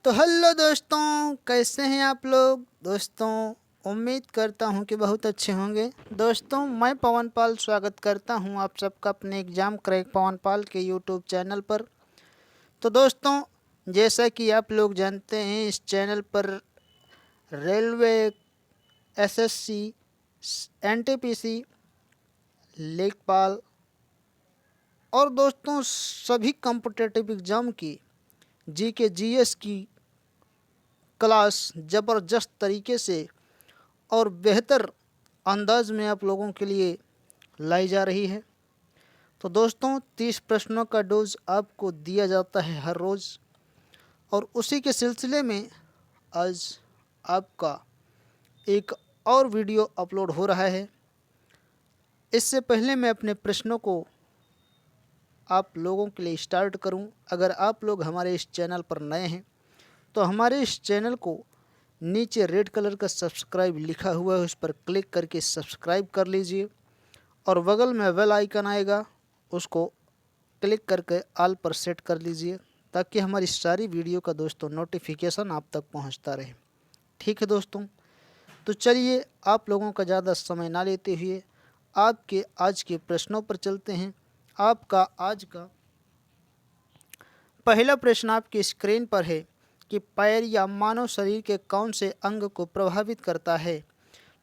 तो हेलो दोस्तों, कैसे हैं आप लोग। दोस्तों, उम्मीद करता हूं कि बहुत अच्छे होंगे। दोस्तों, मैं पवन पाल स्वागत करता हूं आप सबका अपने एग्ज़ाम क्रैक पवन पाल के यूट्यूब चैनल पर। तो दोस्तों, जैसा कि आप लोग जानते हैं, इस चैनल पर रेलवे, एसएससी, एनटीपीसी, लेखपाल और दोस्तों सभी कॉम्पिटिटिव एग्ज़ाम की जीके जीएस की क्लास ज़बरदस्त तरीके से और बेहतर अंदाज में आप लोगों के लिए लाई जा रही है। तो दोस्तों, 30 प्रश्नों का डोज आपको दिया जाता है हर रोज़, और उसी के सिलसिले में आज आपका एक और वीडियो अपलोड हो रहा है। इससे पहले मैं अपने प्रश्नों को आप लोगों के लिए स्टार्ट करूं, अगर आप लोग हमारे इस चैनल पर नए हैं तो हमारे इस चैनल को नीचे रेड कलर का सब्सक्राइब लिखा हुआ है, उस पर क्लिक करके सब्सक्राइब कर लीजिए, और बगल में बेल आइकन आएगा, उसको क्लिक करके ऑल पर सेट कर लीजिए, ताकि हमारी सारी वीडियो का दोस्तों नोटिफिकेशन आप तक पहुंचता रहे। ठीक है दोस्तों, तो चलिए आप लोगों का ज़्यादा समय ना लेते हुए आपके आज के प्रश्नों पर चलते हैं। आपका आज का पहला प्रश्न आपकी स्क्रीन पर है कि पैर या मानव शरीर के कौन से अंग को प्रभावित करता है।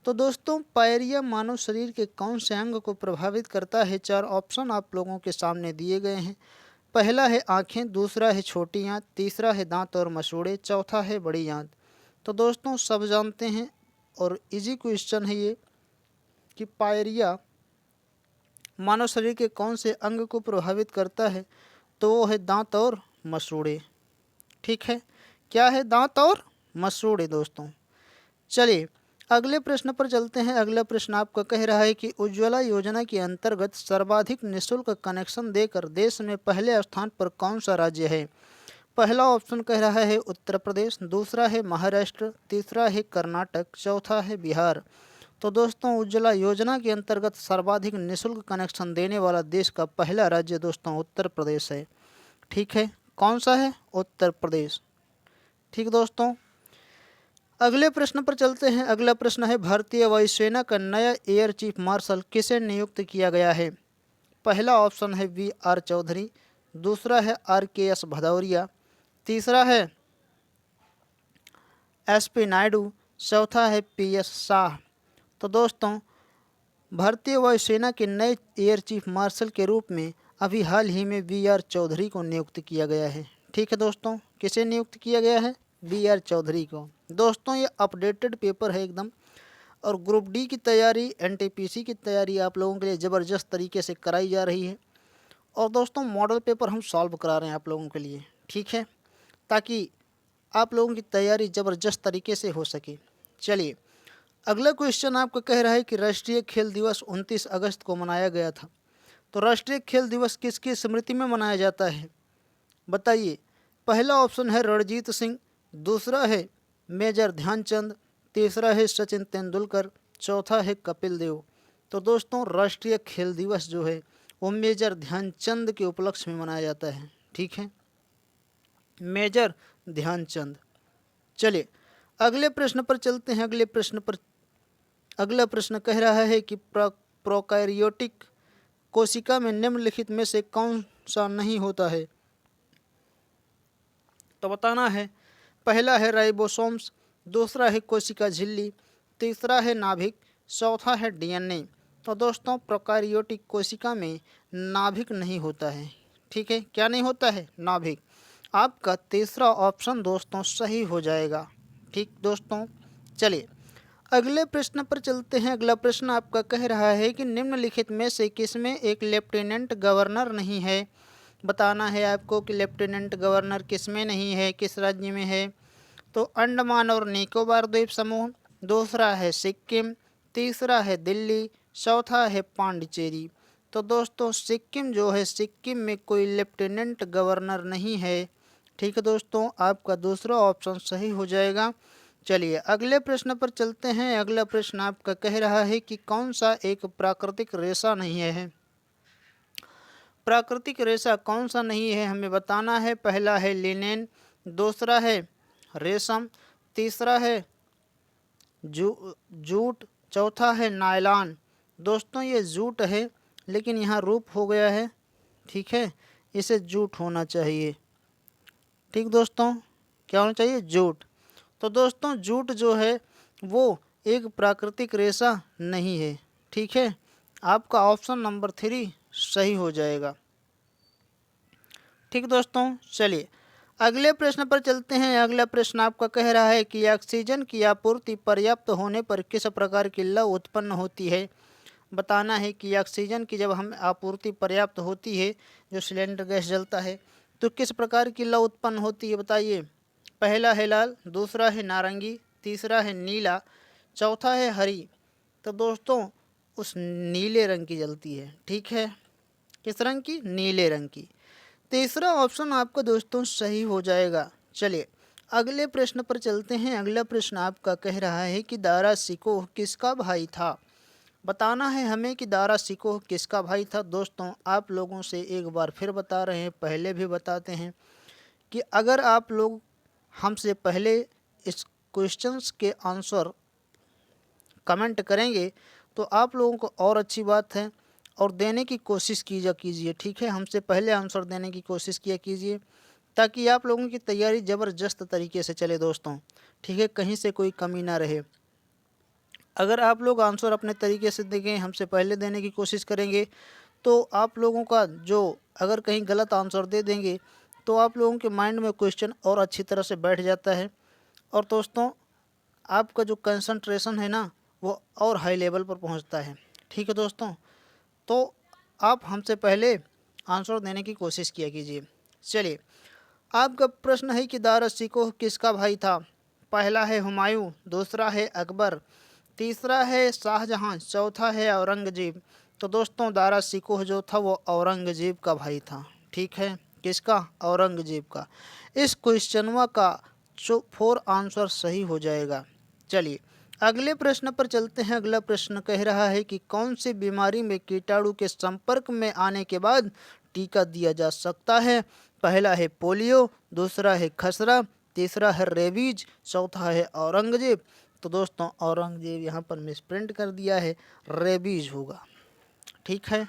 तो दोस्तों, पैर या मानव शरीर के कौन से अंग को प्रभावित करता है, 4 ऑप्शन आप लोगों के सामने दिए गए हैं। पहला है आँखें, दूसरा है छोटी आँत, तीसरा है दांत और मसूड़े, चौथा है बड़ी आँत। तो दोस्तों, सब जानते हैं और इजी क्वेश्चन है ये कि पैर या मानव शरीर के कौन से अंग को प्रभावित करता है, तो वो है दांत और मसूड़े। ठीक है, क्या है? दांत और मसूड़े। दोस्तों, चलिए अगले प्रश्न पर चलते हैं। अगला प्रश्न आपका कह रहा है कि उज्ज्वला योजना के अंतर्गत सर्वाधिक निःशुल्क कनेक्शन देकर देश में पहले स्थान पर कौन सा राज्य है। पहला ऑप्शन कह रहा है उत्तर प्रदेश, दूसरा है महाराष्ट्र, तीसरा है कर्नाटक, चौथा है बिहार। तो दोस्तों, उज्ज्वला योजना के अंतर्गत सर्वाधिक निःशुल्क कनेक्शन देने वाला देश का पहला राज्य दोस्तों उत्तर प्रदेश है। ठीक है, कौन सा है? उत्तर प्रदेश। ठीक दोस्तों, अगले प्रश्न पर चलते हैं। अगला प्रश्न है भारतीय वायुसेना का नया एयर चीफ मार्शल किसे नियुक्त किया गया है। पहला ऑप्शन है वी.आर. चौधरी, दूसरा है आर.के.एस. भदौरिया, तीसरा है एस.पी. नायडू, चौथा है पी.एस. शाह। तो दोस्तों, भारतीय वायुसेना के नए एयर चीफ मार्शल के रूप में अभी हाल ही में वी.आर. चौधरी को नियुक्त किया गया है। ठीक है दोस्तों, किसे नियुक्त किया गया है? वी.आर. चौधरी को। दोस्तों, ये अपडेटेड पेपर है एकदम, और ग्रुप डी की तैयारी, एनटीपीसी की तैयारी आप लोगों के लिए ज़बरदस्त तरीके से कराई जा रही है। और दोस्तों, मॉडल पेपर हम सॉल्व करा रहे हैं आप लोगों के लिए। ठीक है, ताकि आप लोगों की तैयारी ज़बरदस्त तरीके से हो सके। चलिए अगला क्वेश्चन आपका कह रहा है कि राष्ट्रीय खेल दिवस 29 अगस्त को मनाया गया था। तो राष्ट्रीय खेल दिवस किसकी स्मृति में मनाया जाता है, बताइए। पहला ऑप्शन है रणजीत सिंह, दूसरा है मेजर ध्यानचंद, तीसरा है सचिन तेंदुलकर, चौथा है कपिल देव। तो दोस्तों, राष्ट्रीय खेल दिवस जो है वो मेजर ध्यानचंद के उपलक्ष्य में मनाया जाता है। ठीक है, मेजर ध्यानचंद। चलिए अगले प्रश्न पर चलते हैं। अगला प्रश्न कह रहा है कि प्रोकैरियोटिक कोशिका में निम्नलिखित में से कौन सा नहीं होता है। तो बताना है। पहला है राइबोसोम्स, दूसरा है कोशिका झिल्ली, तीसरा है नाभिक, चौथा है डीएनए। तो दोस्तों, प्रोकैरियोटिक कोशिका में नाभिक नहीं होता है। ठीक है, क्या नहीं होता है? नाभिक। आपका तीसरा ऑप्शन दोस्तों सही हो जाएगा। ठीक दोस्तों, चलिए अगले प्रश्न पर चलते हैं। अगला प्रश्न आपका कह रहा है कि निम्नलिखित में से किसमें एक लेफ्टिनेंट गवर्नर नहीं है। बताना है आपको कि लेफ्टिनेंट गवर्नर किसमें नहीं है, किस राज्य में है। तो अंडमान और निकोबार द्वीप समूह, दूसरा है सिक्किम, तीसरा है दिल्ली, चौथा है पांडिचेरी। तो दोस्तों, सिक्किम जो है, सिक्किम में कोई लेफ्टिनेंट गवर्नर नहीं है। ठीक है दोस्तों, आपका दूसरा ऑप्शन सही हो जाएगा। चलिए अगले प्रश्न पर चलते हैं। अगला प्रश्न आपका कह रहा है कि कौन सा एक प्राकृतिक रेशा नहीं है। प्राकृतिक रेशा कौन सा नहीं है, हमें बताना है। पहला है लिनेन, दूसरा है रेशम, तीसरा है जूट, चौथा है नायलॉन। दोस्तों ये जूट है लेकिन यहाँ रूप हो गया है, ठीक है, इसे जूट होना चाहिए। ठीक दोस्तों, क्या होना चाहिए? जूट। तो दोस्तों जूट जो है वो एक प्राकृतिक रेशा नहीं है, ठीक है। आपका ऑप्शन नंबर 3 सही हो जाएगा। ठीक दोस्तों, चलिए अगले प्रश्न पर चलते हैं। अगला प्रश्न आपका कह रहा है कि ऑक्सीजन की आपूर्ति पर्याप्त होने पर किस प्रकार की लौ उत्पन्न होती है। बताना है कि ऑक्सीजन की जब हम आपूर्ति पर्याप्त होती है, जो सिलेंडर गैस जलता है, तो किस प्रकार की लौ उत्पन्न होती है बताइए। पहला है लाल, दूसरा है नारंगी, तीसरा है नीला, चौथा है हरी। तो दोस्तों उस नीले रंग की जलती है, ठीक है। किस रंग की? नीले रंग की। तीसरा ऑप्शन आपका दोस्तों सही हो जाएगा। चलिए अगले प्रश्न पर चलते हैं। अगला प्रश्न आपका कह रहा है कि दारा शिकोह किसका भाई था। बताना है हमें कि दारा शिकोह किसका भाई था। दोस्तों आप लोगों से एक बार फिर बता रहे हैं, पहले भी बताते हैं कि अगर आप लोग हमसे पहले इस क्वेश्चंस के आंसर कमेंट करेंगे तो आप लोगों को और अच्छी बात है, और देने की कोशिश कीजिए, ठीक है। हमसे पहले आंसर देने की कोशिश किया कीजिए ताकि आप लोगों की तैयारी ज़बरदस्त तरीके से चले दोस्तों, ठीक है, कहीं से कोई कमी ना रहे। अगर आप लोग आंसर अपने तरीके से देंगे, हमसे पहले देने की कोशिश करेंगे, तो आप लोगों का जो अगर कहीं गलत आंसर दे देंगे तो आप लोगों के माइंड में क्वेश्चन और अच्छी तरह से बैठ जाता है, और दोस्तों आपका जो कंसंट्रेशन है ना वो और हाई लेवल पर पहुंचता है, ठीक है दोस्तों। तो आप हमसे पहले आंसर देने की कोशिश किया कीजिए। चलिए आपका प्रश्न है कि दारा शिकोह किसका भाई था। पहला है हुमायूं, दूसरा है अकबर, तीसरा है शाहजहां, चौथा है औरंगजेब। तो दोस्तों दारा शिकोह जो था वो औरंगजेब का भाई था, ठीक है। किसका? औरंगजेब का। इस क्वेश्चनवा का 4 आंसर सही हो जाएगा। चलिए अगले प्रश्न पर चलते हैं। अगला प्रश्न कह रहा है कि कौन सी बीमारी में कीटाणु के संपर्क में आने के बाद टीका दिया जा सकता है। पहला है पोलियो, दूसरा है खसरा, तीसरा है रेबीज, चौथा है औरंगजेब। तो दोस्तों औरंगजेब यहाँ पर मिसप्रिंट कर दिया है, रेबीज होगा, ठीक है।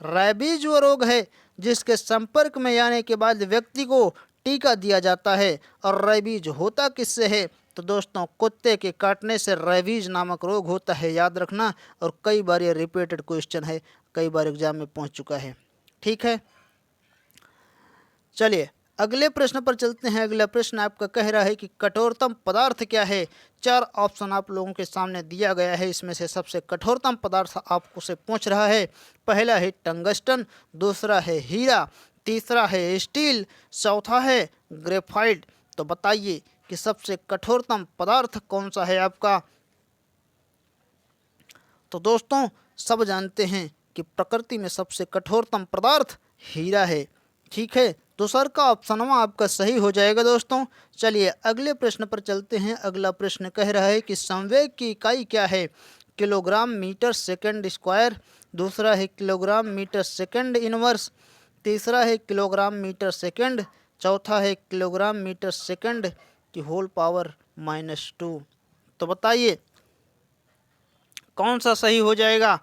रेबीज वो रोग है जिसके संपर्क में आने के बाद व्यक्ति को टीका दिया जाता है। और रेबीज होता किससे है? तो दोस्तों कुत्ते के काटने से रेबीज नामक रोग होता है, याद रखना। और कई बार ये रिपीटेड क्वेश्चन है, कई बार एग्जाम में पहुंच चुका है, ठीक है। चलिए अगले प्रश्न पर चलते हैं। अगला प्रश्न आपका कह रहा है कि कठोरतम पदार्थ क्या है। 4 ऑप्शन आप लोगों के सामने दिया गया है, इसमें से सबसे कठोरतम पदार्थ आपको से पूछ रहा है। पहला है टंगस्टन, दूसरा है हीरा, तीसरा है स्टील, चौथा है ग्रेफाइट। तो बताइए कि सबसे कठोरतम पदार्थ कौन सा है आपका। तो दोस्तों सब जानते हैं कि प्रकृति में सबसे कठोरतम पदार्थ हीरा है, ठीक है। तो सर का ऑप्शन आपका सही हो जाएगा दोस्तों। चलिए अगले प्रश्न पर चलते हैं। अगला प्रश्न कह रहा है कि संवेग की इकाई क्या है। किलोग्राम मीटर सेकंड स्क्वायर, दूसरा है किलोग्राम मीटर सेकंड इनवर्स, तीसरा है किलोग्राम मीटर सेकंड, चौथा है किलोग्राम मीटर सेकंड की होल पावर -2। तो बताइए कौन सा सही हो जाएगा।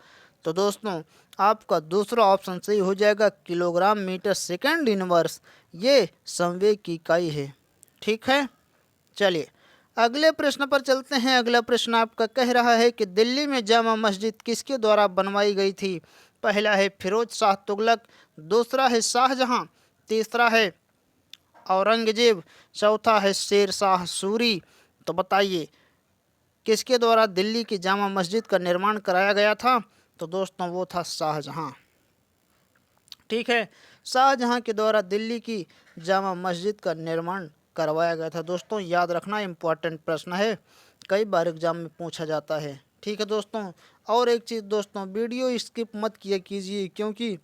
तो दोस्तों आपका दूसरा ऑप्शन सही हो जाएगा, किलोग्राम मीटर सेकंड इनवर्स, ये संवेग की इकाई है, ठीक है। चलिए अगले प्रश्न पर चलते हैं। अगला प्रश्न आपका कह रहा है कि दिल्ली में जामा मस्जिद किसके द्वारा बनवाई गई थी। पहला है फिरोज शाह तुगलक, दूसरा है शाहजहां, तीसरा है औरंगजेब, चौथा है शेर शाह सूरी। तो बताइए किसके द्वारा दिल्ली की जामा मस्जिद का निर्माण कराया गया था। तो दोस्तों वो था शाहजहां, ठीक है। शाहजहां के द्वारा दिल्ली की जामा मस्जिद का निर्माण करवाया गया था। दोस्तों याद रखना, इम्पोर्टेंट प्रश्न है, कई बार एग्जाम में पूछा जाता है, ठीक है दोस्तों। और एक चीज़ दोस्तों, वीडियो स्किप मत किया कीजिए, क्योंकि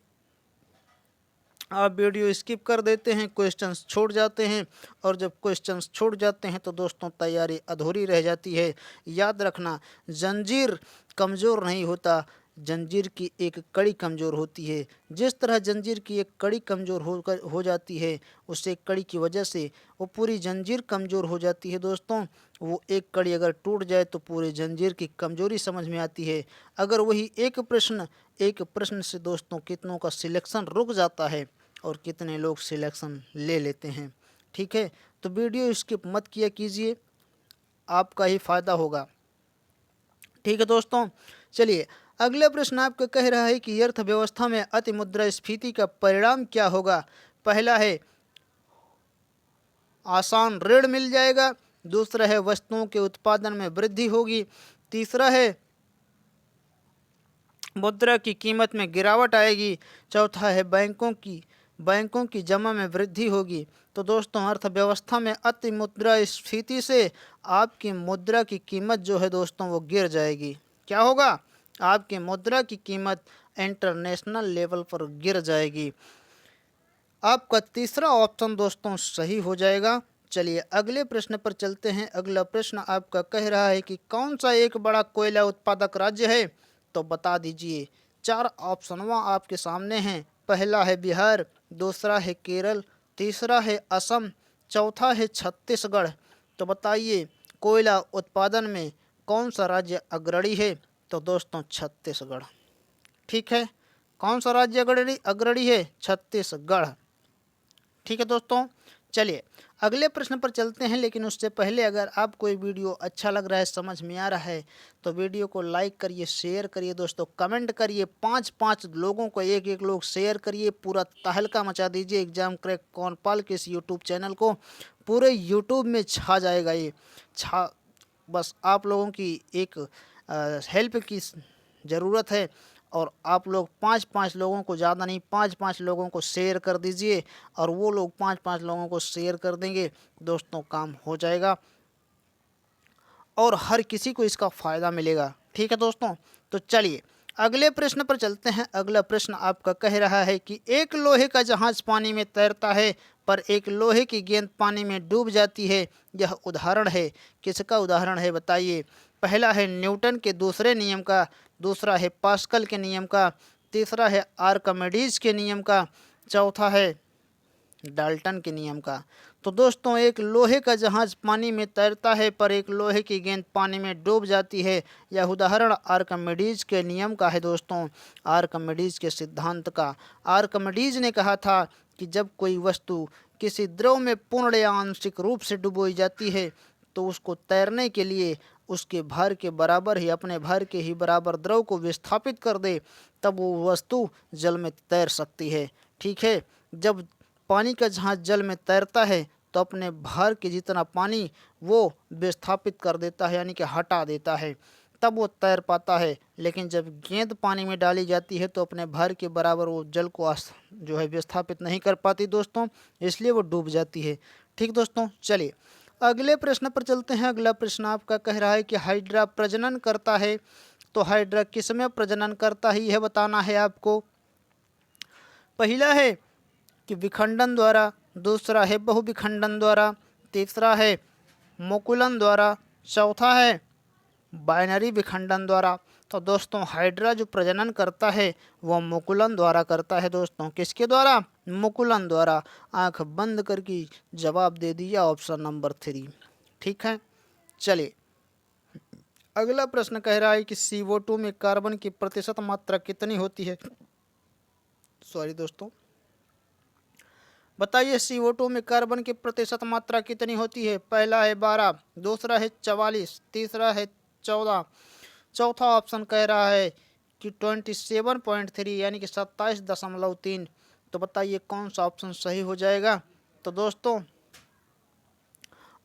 आप वीडियो स्किप कर देते हैं, क्वेश्चंस छोड़ जाते हैं, और जब क्वेश्चंस छोड़ जाते हैं तो दोस्तों तैयारी अधूरी रह जाती है। याद रखना, जंजीर कमज़ोर नहीं होता, जंजीर की एक कड़ी कमज़ोर होती है। जिस तरह जंजीर की एक कड़ी कमज़ोर हो जाती है, उससे कड़ी की वजह से वो पूरी जंजीर कमज़ोर हो जाती है दोस्तों। वो एक कड़ी अगर टूट जाए तो पूरे जंजीर की कमज़ोरी समझ में आती है। अगर वही एक प्रश्न से दोस्तों कितनों का सिलेक्शन रुक जाता है और कितने लोग सिलेक्शन ले लेते हैं। ठीक है, तो वीडियो स्किप मत किया कीजिए, आपका ही फ़ायदा होगा। ठीक है दोस्तों, चलिए अगला प्रश्न आपका कह रहा है कि अर्थव्यवस्था में अति मुद्रास्फीति का परिणाम क्या होगा। पहला है आसान ऋण मिल जाएगा, दूसरा है वस्तुओं के उत्पादन में वृद्धि होगी, तीसरा है मुद्रा की कीमत में गिरावट आएगी, चौथा है बैंकों की जमा में वृद्धि होगी। तो दोस्तों अर्थव्यवस्था में अति मुद्रास्फीति से आपकी मुद्रा की कीमत जो है दोस्तों वो गिर जाएगी। क्या होगा? आपकी मुद्रा की कीमत इंटरनेशनल लेवल पर गिर जाएगी। आपका तीसरा ऑप्शन दोस्तों सही हो जाएगा। चलिए अगले प्रश्न पर चलते हैं। अगला प्रश्न आपका कह रहा है कि कौन सा एक बड़ा कोयला उत्पादक राज्य है, तो बता दीजिए। चार ऑप्शन वहाँ आपके सामने हैं। पहला है बिहार, दूसरा है केरल, तीसरा है असम, चौथा है छत्तीसगढ़। तो बताइए कोयला उत्पादन में कौन सा राज्य अग्रणी है, तो दोस्तों छत्तीसगढ़। ठीक है, कौन सा राज्य अग्रणी है? छत्तीसगढ़। ठीक है दोस्तों, चलिए अगले प्रश्न पर चलते हैं। लेकिन उससे पहले अगर आपको ये वीडियो अच्छा लग रहा है, समझ में आ रहा है, तो वीडियो को लाइक करिए, शेयर करिए दोस्तों, कमेंट करिए, 5-5 लोगों को एक लोग शेयर करिए, पूरा तहलका मचा दीजिए एग्जाम क्रैक कौनपाल के इस यूट्यूब चैनल को। पूरे यूट्यूब में छा जाएगा ये, बस आप लोगों की एक हेल्प की ज़रूरत है। और आप लोग 5-5 लोगों को, ज़्यादा नहीं 5-5 लोगों को शेयर कर दीजिए, और वो लोग 5-5 लोगों को शेयर कर देंगे दोस्तों, काम हो जाएगा और हर किसी को इसका फ़ायदा मिलेगा। ठीक है दोस्तों, तो चलिए अगले प्रश्न पर चलते हैं। अगला प्रश्न आपका कह रहा है कि एक लोहे का जहाज़ पानी में तैरता है पर एक लोहे की गेंद पानी में डूब जाती है, यह उदाहरण है। किसका उदाहरण है बताइए। पहला है न्यूटन के दूसरे नियम का, दूसरा है पास्कल के नियम का, तीसरा है आर्किमिडीज के नियम का, चौथा है डाल्टन के नियम का। तो दोस्तों एक लोहे का जहाज़ पानी में तैरता है पर एक लोहे की गेंद पानी में डूब जाती है, यह उदाहरण आर्किमिडीज के नियम का है दोस्तों, आर्किमिडीज के सिद्धांत का। आर्किमिडीज ने कहा था कि जब कोई वस्तु किसी द्रव में पूर्ण या आंशिक रूप से डुबोई जाती है तो उसको तैरने के लिए उसके भार के बराबर ही, अपने भार के ही बराबर द्रव को विस्थापित कर दे, तब वो वस्तु जल में तैर सकती है। ठीक है, जब पानी का जहाज़ जल में तैरता है तो अपने भार के जितना पानी वो विस्थापित कर देता है, यानी कि हटा देता है, तब वो तैर पाता है। लेकिन जब गेंद पानी में डाली जाती है तो अपने भार के बराबर वो जल को जो है विस्थापित नहीं कर पाती दोस्तों, इसलिए वो डूब जाती है। ठीक दोस्तों, चलिए अगले प्रश्न पर चलते हैं। अगला प्रश्न आपका कह रहा है कि हाइड्रा प्रजनन करता है, तो हाइड्रा किसमें प्रजनन करता है यह बताना है आपको। पहला है कि विखंडन द्वारा, दूसरा है बहुविखंडन द्वारा, तीसरा है मुकुलन द्वारा, चौथा है बाइनरी विखंडन द्वारा। तो दोस्तों हाइड्रा जो प्रजनन करता है वह मुकुलन द्वारा करता है दोस्तों। किसके द्वारा? मुकुलन द्वारा। आंख बंद करके जवाब दे दिया ऑप्शन नंबर 3। ठीक है, चलिए अगला प्रश्न कह रहा है कि CO2 में कार्बन की प्रतिशत मात्रा कितनी होती है। सॉरी दोस्तों, बताइए CO2 में कार्बन की प्रतिशत मात्रा कितनी होती है। पहला है 12, दूसरा है 44, तीसरा है 14, चौथा ऑप्शन कह रहा है कि 27.3 यानी कि 27.3। तो बताइए कौन सा ऑप्शन सही हो जाएगा। तो दोस्तों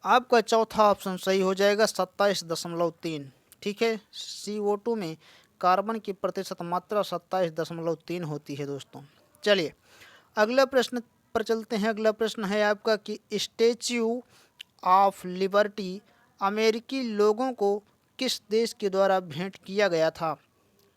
आपका चौथा ऑप्शन सही हो जाएगा, 27.3। ठीक है, CO2 में कार्बन की प्रतिशत मात्रा 27.3 होती है दोस्तों। चलिए अगला प्रश्न पर चलते हैं। अगला प्रश्न है आपका कि स्टैच्यू ऑफ लिबर्टी अमेरिकी लोगों को किस देश के द्वारा भेंट किया गया था।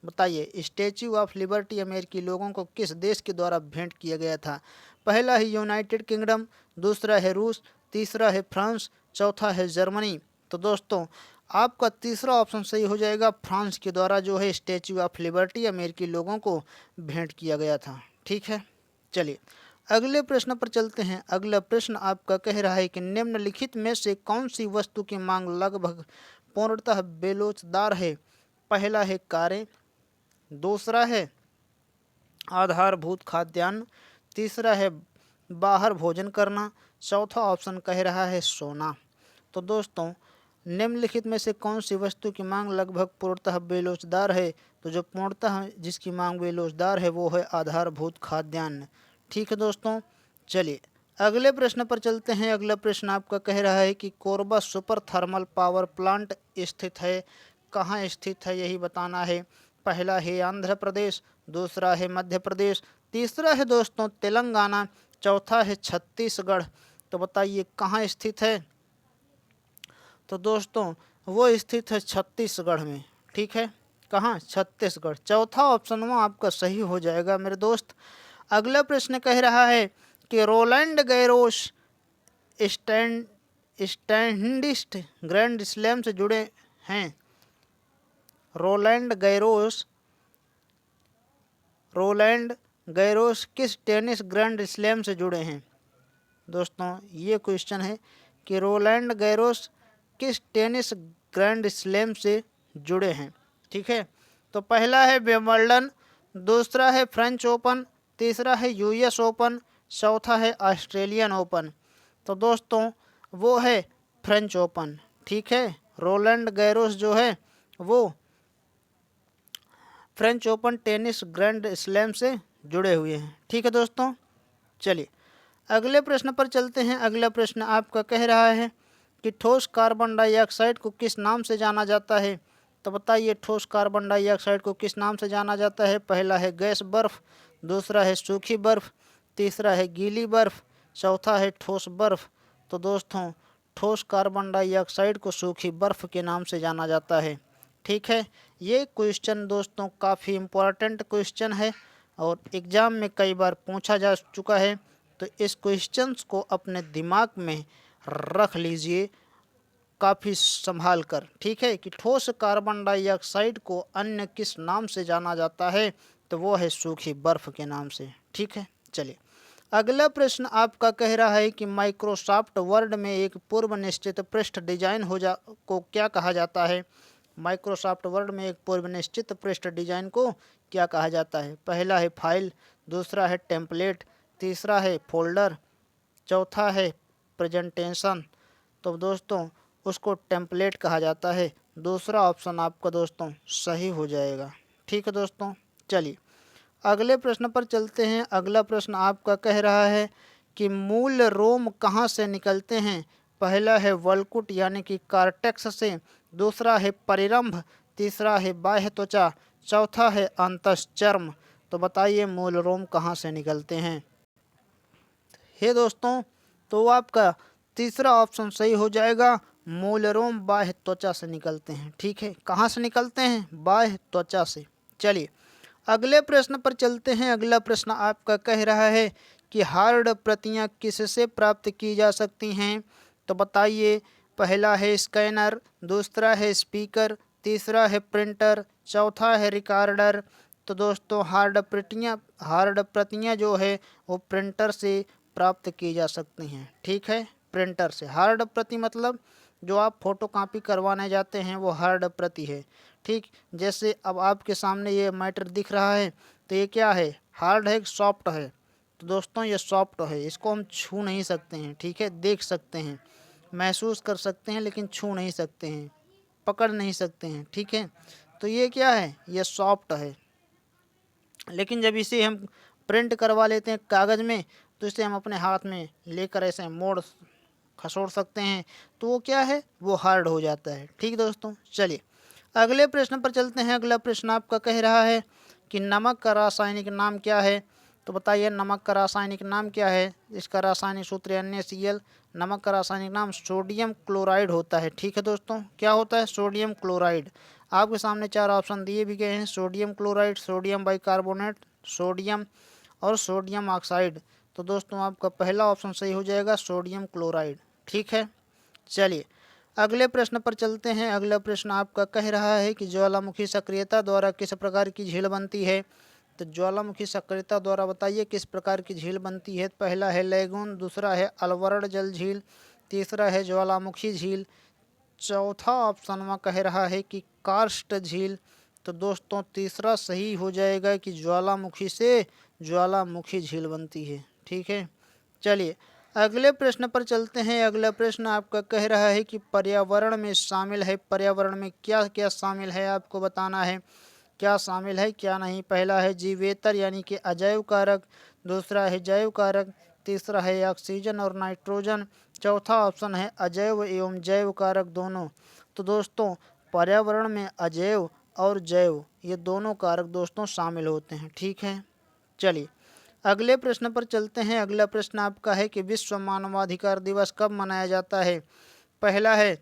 बताइए स्टैच्यू ऑफ लिबर्टी अमेरिकी लोगों को किस देश के द्वारा भेंट किया गया था। पहला है यूनाइटेड किंगडम, दूसरा है रूस, तीसरा है फ्रांस, चौथा है जर्मनी। तो दोस्तों आपका तीसरा ऑप्शन सही हो जाएगा, फ्रांस के द्वारा जो है स्टैच्यू ऑफ लिबर्टी अमेरिकी लोगों को भेंट किया गया था। ठीक है, चलिए अगले प्रश्न पर चलते हैं। अगला प्रश्न आपका कह रहा है कि निम्नलिखित में से कौन सी वस्तु की मांग लगभग पूर्णतः बेलोचदार है? पहला है कारें, दूसरा है आधारभूत खाद्यान्न, तीसरा है बाहर भोजन करना, चौथा ऑप्शन कह रहा है सोना। तो दोस्तों निम्नलिखित में से कौन सी वस्तु की मांग लगभग पूर्णतः बेलोचदार है? तो जो पूर्णतः जिसकी मांग बेलोचदार है वो है आधारभूत खाद्यान्न। ठीक है दोस्तों, चलिए अगले प्रश्न पर चलते हैं। अगला प्रश्न आपका कह रहा है कि Korba super thermal power plant स्थित है, कहाँ स्थित है यही बताना है। पहला है आंध्र प्रदेश, दूसरा है मध्य प्रदेश, तीसरा है दोस्तों तेलंगाना, चौथा है छत्तीसगढ़। तो बताइए कहाँ स्थित है? तो दोस्तों वो स्थित है छत्तीसगढ़ में। ठीक है, कहाँ? छत्तीसगढ़। चौथा ऑप्शन वो आपका सही हो जाएगा मेरे दोस्त। अगला प्रश्न कह रहा है कि रोलैंड गैरोस स्टैंडिस्ट ग्रैंड स्लैम से जुड़े हैं। रोलैंड गैरोस किस टेनिस ग्रैंड स्लैम से जुड़े हैं? दोस्तों ये क्वेश्चन है कि रोलैंड गैरोस किस टेनिस ग्रैंड स्लैम से जुड़े हैं। ठीक है, तो पहला है विंबलडन, दूसरा है फ्रेंच ओपन, तीसरा है यूएस ओपन, चौथा है ऑस्ट्रेलियन ओपन। तो दोस्तों वो है फ्रेंच ओपन। ठीक है, रोलैंड गैरोस जो है वो French open tennis grand slam से जुड़े हुए हैं। ठीक है दोस्तों, चलिए अगले प्रश्न पर चलते हैं। अगला प्रश्न आपका कह रहा है कि ठोस कार्बन डाइऑक्साइड को किस नाम से जाना जाता है? तो बताइए ठोस कार्बन डाइऑक्साइड को किस नाम से जाना जाता है? पहला है गैस बर्फ, दूसरा है सूखी बर्फ, तीसरा है गीली बर्फ, चौथा है ठोस बर्फ। तो दोस्तों ठोस कार्बन डाइऑक्साइड को सूखी बर्फ के नाम से जाना जाता है। ठीक है, ये क्वेश्चन दोस्तों काफ़ी इम्पोर्टेंट क्वेश्चन है और एग्ज़ाम में कई बार पूछा जा चुका है। तो इस क्वेश्चंस को अपने दिमाग में रख लीजिए काफ़ी संभाल कर। ठीक है, कि ठोस कार्बन डाइऑक्साइड को अन्य किस नाम से जाना जाता है? तो वो है सूखी बर्फ के नाम से। ठीक है, चलिए अगला प्रश्न आपका कह रहा है कि माइक्रोसॉफ्ट वर्ड में एक पूर्व निश्चित पृष्ठ डिजाइन को क्या कहा जाता है? माइक्रोसॉफ्ट वर्ड में एक पूर्व निश्चित पृष्ठ डिजाइन को क्या कहा जाता है? पहला है फाइल, दूसरा है टेम्पलेट, तीसरा है फोल्डर, चौथा है प्रेजेंटेशन। तो दोस्तों उसको टेम्पलेट कहा जाता है। दूसरा ऑप्शन आपका दोस्तों सही हो जाएगा। ठीक है दोस्तों, चलिए अगले प्रश्न पर चलते हैं। अगला प्रश्न आपका कह रहा है कि मूल रोम कहाँ से निकलते हैं? पहला है वलकुट यानी कि कार्टेक्स से, दूसरा है परिरंभ, तीसरा है बाह्य त्वचा, चौथा है अंतश्चर्म। तो बताइए मूल रोम कहाँ से निकलते हैं? हे दोस्तों तो आपका तीसरा ऑप्शन सही हो जाएगा, मूल रोम बाह्य त्वचा से निकलते हैं। ठीक है, कहाँ से निकलते हैं? बाह्य त्वचा से। चलिए अगले प्रश्न पर चलते हैं। अगला प्रश्न आपका कह रहा है कि हार्ड प्रतियां किससे प्राप्त की जा सकती हैं? तो बताइए पहला है स्कैनर, दूसरा है स्पीकर, तीसरा है प्रिंटर, चौथा है रिकॉर्डर। तो दोस्तों हार्ड प्रतियां जो है वो प्रिंटर से प्राप्त की जा सकती हैं। ठीक है, प्रिंटर से। हार्ड प्रति मतलब जो आप फोटो कॉपी करवाने जाते हैं वो हार्ड प्रति है। ठीक, जैसे अब आपके सामने ये मैटर दिख रहा है तो ये क्या है? हार्ड है, सॉफ्ट है? तो दोस्तों ये सॉफ्ट है, इसको हम छू नहीं सकते हैं। ठीक है, देख सकते हैं, महसूस कर सकते हैं लेकिन छू नहीं सकते हैं, पकड़ नहीं सकते हैं। ठीक है, तो ये क्या है? ये सॉफ्ट है। लेकिन जब इसे हम प्रिंट करवा लेते हैं कागज़ में तो इसे हम अपने हाथ में लेकर ऐसे मोड़ खसोड़ सकते हैं, तो वो क्या है? वो हार्ड हो जाता है। ठीक दोस्तों, चलिए अगले प्रश्न पर चलते हैं। अगला प्रश्न आपका कह रहा है कि नमक का रासायनिक नाम क्या है? तो बताइए नमक का रासायनिक नाम क्या है? इसका रासायनिक सूत्र NaCl। नमक का रासायनिक नाम सोडियम क्लोराइड होता है। ठीक है दोस्तों, क्या होता है? Sodium chloride. आपके सामने 4 ऑप्शन दिए भी गए हैं, sodium chloride, sodium bicarbonate, sodium और सोडियम ऑक्साइड। तो दोस्तों आपका पहला ऑप्शन सही हो जाएगा, सोडियम क्लोराइड। ठीक है, चलिए अगले प्रश्न पर चलते हैं। अगला प्रश्न आपका कह रहा है कि ज्वालामुखी सक्रियता द्वारा किस प्रकार की झील बनती है। तो ज्वालामुखी सक्रियता द्वारा बताइए किस प्रकार की झील बनती है। पहला है लैगून, दूसरा है अलवरण जल झील, तीसरा है ज्वालामुखी झील, चौथा ऑप्शन में कह रहा है कि कार्स्ट झील। तो दोस्तों तीसरा सही हो जाएगा कि ज्वालामुखी से ज्वालामुखी झील बनती है। ठीक है, चलिए अगले प्रश्न पर चलते हैं। अगला प्रश्न आपका कह रहा है कि पर्यावरण में शामिल है। पर्यावरण में क्या क्या शामिल है आपको बताना है, क्या शामिल है क्या नहीं। पहला है जीवेतर यानी कि अजैव कारक, दूसरा है जैव कारक, तीसरा है ऑक्सीजन और नाइट्रोजन, चौथा ऑप्शन है अजैव एवं जैव कारक दोनों। तो दोस्तों पर्यावरण में अजैव और जैव ये दोनों कारक दोस्तों शामिल होते हैं। ठीक है, चलिए अगले प्रश्न पर चलते हैं। अगला प्रश्न आपका है कि विश्व मानवाधिकार दिवस कब मनाया जाता है। पहला है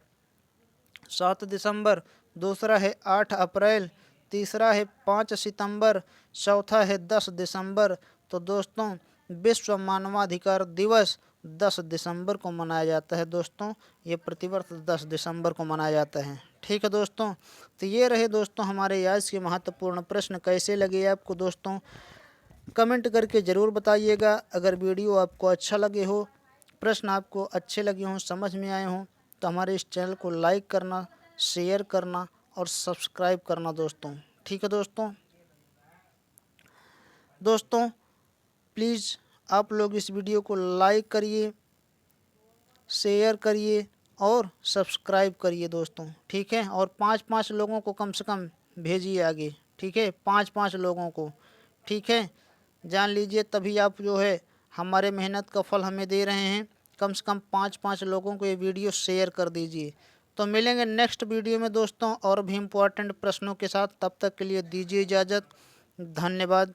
7 दिसंबर, दूसरा है 8 अप्रैल, तीसरा है 5 सितंबर, चौथा है 10 दिसंबर। तो दोस्तों विश्व मानवाधिकार दिवस 10 दिसंबर को मनाया जाता है। दोस्तों ये प्रतिवर्ष 10 दिसंबर को मनाया जाता है। ठीक है दोस्तों, तो ये रहे दोस्तों हमारे आज के महत्वपूर्ण प्रश्न। कैसे लगे आपको दोस्तों कमेंट करके ज़रूर बताइएगा। अगर वीडियो आपको अच्छा लगे हो, प्रश्न आपको अच्छे लगे हों, समझ में आए हों, तो हमारे इस चैनल को लाइक करना, शेयर करना और सब्सक्राइब करना दोस्तों। ठीक है दोस्तों प्लीज़ आप लोग इस वीडियो को लाइक करिए, शेयर करिए और सब्सक्राइब करिए दोस्तों। ठीक है, और 5-5 लोगों को कम से कम भेजिए आगे। ठीक है, 5-5 लोगों को। ठीक है, जान लीजिए तभी आप जो है हमारे मेहनत का फल हमें दे रहे हैं। कम से कम 5-5 लोगों को ये वीडियो शेयर कर दीजिए। तो मिलेंगे नेक्स्ट वीडियो में दोस्तों और भी इम्पोर्टेंट प्रश्नों के साथ। तब तक के लिए दीजिए इजाज़त। धन्यवाद।